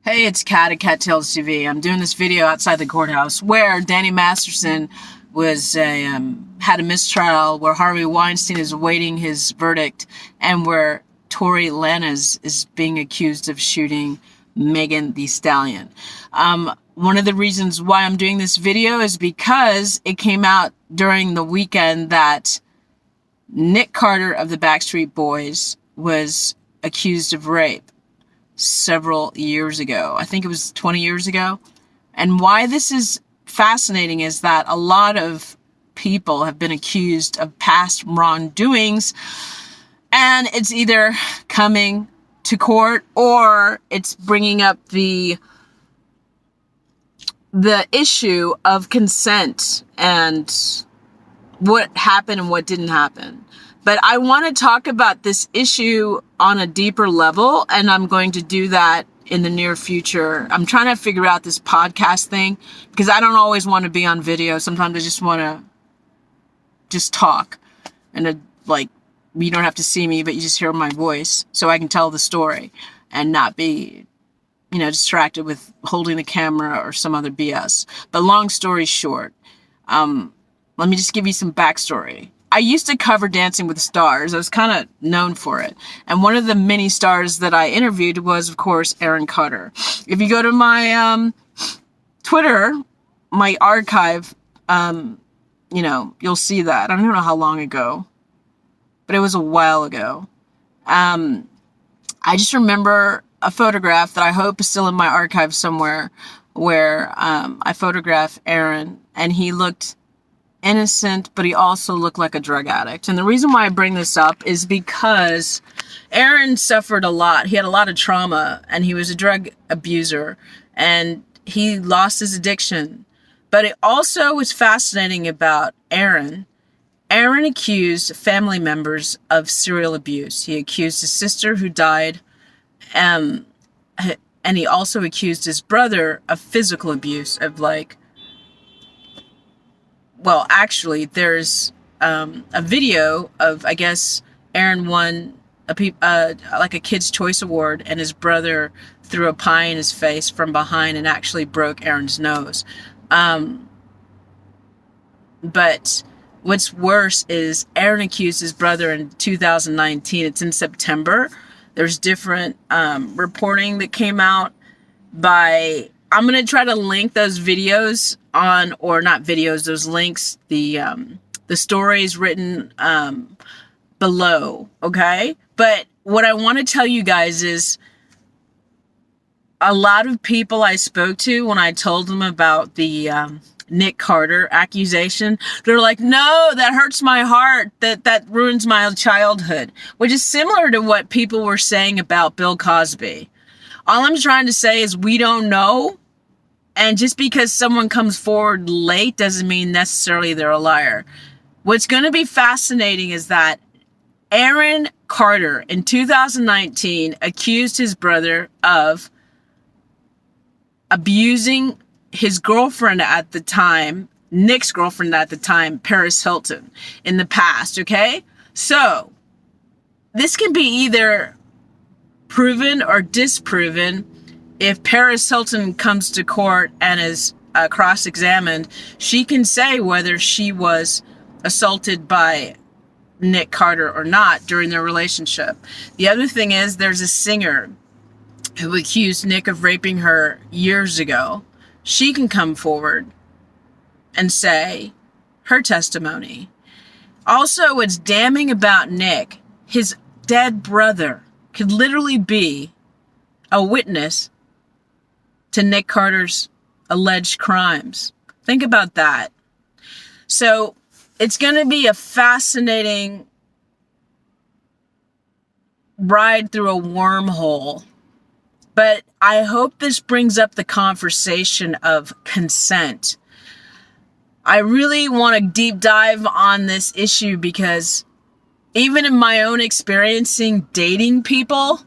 Hey, it's Kat at Cattails TV. I'm doing this video outside the courthouse where Danny Masterson was had a mistrial, where Harvey Weinstein is awaiting his verdict, and where Tory Lanez is being accused of shooting Megan Thee Stallion. One of the reasons why I'm doing this video is because it came out during the weekend that Nick Carter of the Backstreet Boys was accused of rape several years ago. I think it was 20 years ago. And why this is fascinating is that a lot of people have been accused of past wrongdoings, and it's either coming to court or it's bringing up the issue of consent and what happened and what didn't happen. But I want to talk about this issue on a deeper level, and I'm going to do that in the near future. I'm trying to figure out this podcast thing because I don't always want to be on video. Sometimes I just want to just talk, and you don't have to see me, but you just hear my voice so I can tell the story and not be, distracted with holding the camera or some other BS. But long story short, let me just give you some backstory. I used to cover Dancing with the Stars. I was kind of known for it. And one of the many stars that I interviewed was, of course, Aaron Carter. If you go to my Twitter, my archive, you'll see that. I don't know how long ago, but it was a while ago. I just remember a photograph that I hope is still in my archive somewhere where I photographed Aaron, and he looked innocent, but he also looked like a drug addict. And the reason why I bring this up is because Aaron suffered a lot. He had a lot of trauma, and he was a drug abuser, and he lost his addiction. But it also was fascinating about Aaron. Aaron accused family members of serial abuse. He accused his sister, who died, and he also accused his brother of physical abuse, of actually, there's a video of, I guess, Aaron won a Kid's Choice Award, and his brother threw a pie in his face from behind and actually broke Aaron's nose. But what's worse is Aaron accused his brother in 2019. It's in September. There's different reporting that came out by... I'm going to try to link those videos those links, the stories written below, okay? But what I want to tell you guys is a lot of people I spoke to when I told them about the Nick Carter accusation, they're like, no, that hurts my heart, that ruins my childhood, which is similar to what people were saying about Bill Cosby. All I'm trying to say is we don't know. And just because someone comes forward late doesn't mean necessarily they're a liar. What's going to be fascinating is that Aaron Carter in 2019 accused his brother of abusing his girlfriend at the time, Nick's girlfriend at the time, Paris Hilton, in the past, okay? So, this can be either proven or disproven. If Paris Hilton comes to court and is cross-examined, she can say whether she was assaulted by Nick Carter or not during their relationship. The other thing is there's a singer who accused Nick of raping her years ago. She can come forward and say her testimony. Also, what's damning about Nick, his dead brother could literally be a witness to Nick Carter's alleged crimes. Think about that. So it's going to be a fascinating ride through a wormhole. But I hope this brings up the conversation of consent. I really want to deep dive on this issue because even in my own experiencing dating people,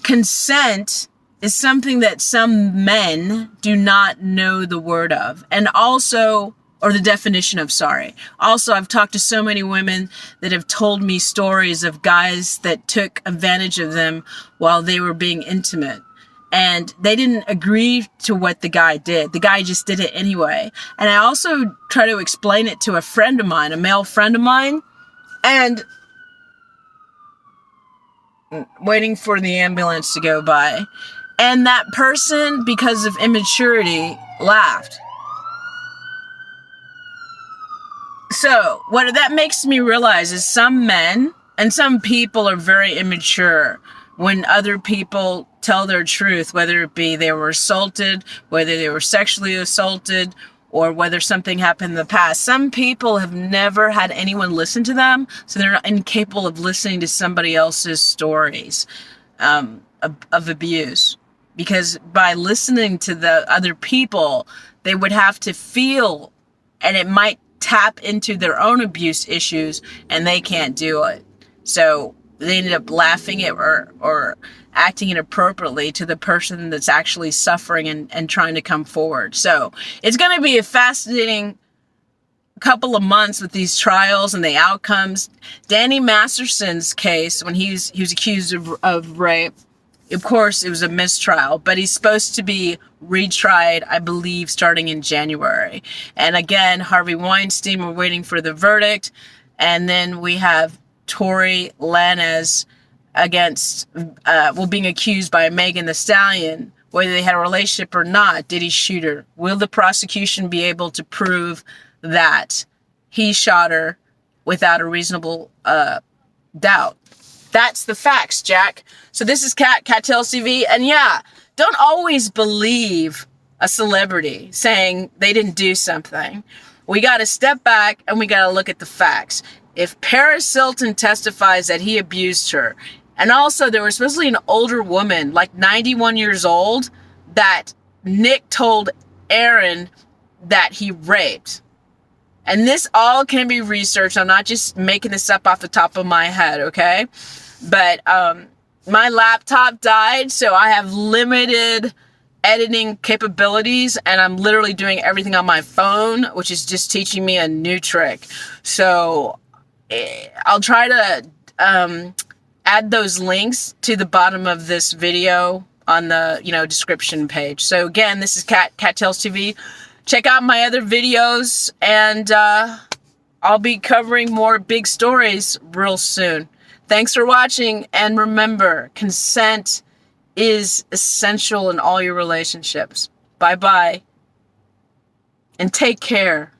consent is something that some men do not know the word of. And also, or the definition of, sorry. Also, I've talked to so many women that have told me stories of guys that took advantage of them while they were being intimate. and they didn't agree to what the guy did. The guy just did it anyway. And I also try to explain it to a friend of mine, a male friend of mine, and waiting for the ambulance to go by. And that person, because of immaturity, laughed. So, what that makes me realize is some men and some people are very immature when other people tell their truth, whether it be they were assaulted, whether they were sexually assaulted, or whether something happened in the past. Some people have never had anyone listen to them, so they're incapable of listening to somebody else's stories of abuse. Because by listening to the other people, they would have to feel, and it might tap into their own abuse issues, and they can't do it. So they ended up laughing at or acting inappropriately to the person that's actually suffering and trying to come forward. So it's going to be a fascinating couple of months with these trials and the outcomes. Danny Masterson's case, when he was accused of rape, of course, it was a mistrial, but he's supposed to be retried, I believe, starting in January. And again, Harvey Weinstein, we're waiting for the verdict. And then we have Tory Lanez being accused by Megan Thee Stallion, whether they had a relationship or not. Did he shoot her? Will the prosecution be able to prove that he shot her without a reasonable doubt? That's the facts, Jack. So this is Cat Tells TV. And yeah, don't always believe a celebrity saying they didn't do something. We got to step back and we got to look at the facts. If Paris Hilton testifies that he abused her, and also there was supposedly an older woman, like 91 years old, that Nick told Aaron that he raped. And this all can be researched. I'm not just making this up off the top of my head, okay? But my laptop died, so I have limited editing capabilities, and I'm literally doing everything on my phone, which is just teaching me a new trick. So I'll try to add those links to the bottom of this video on the description page. So again, this is Cat Tells TV. Check out my other videos, and I'll be covering more big stories real soon. Thanks for watching, and remember, consent is essential in all your relationships. Bye-bye, and take care.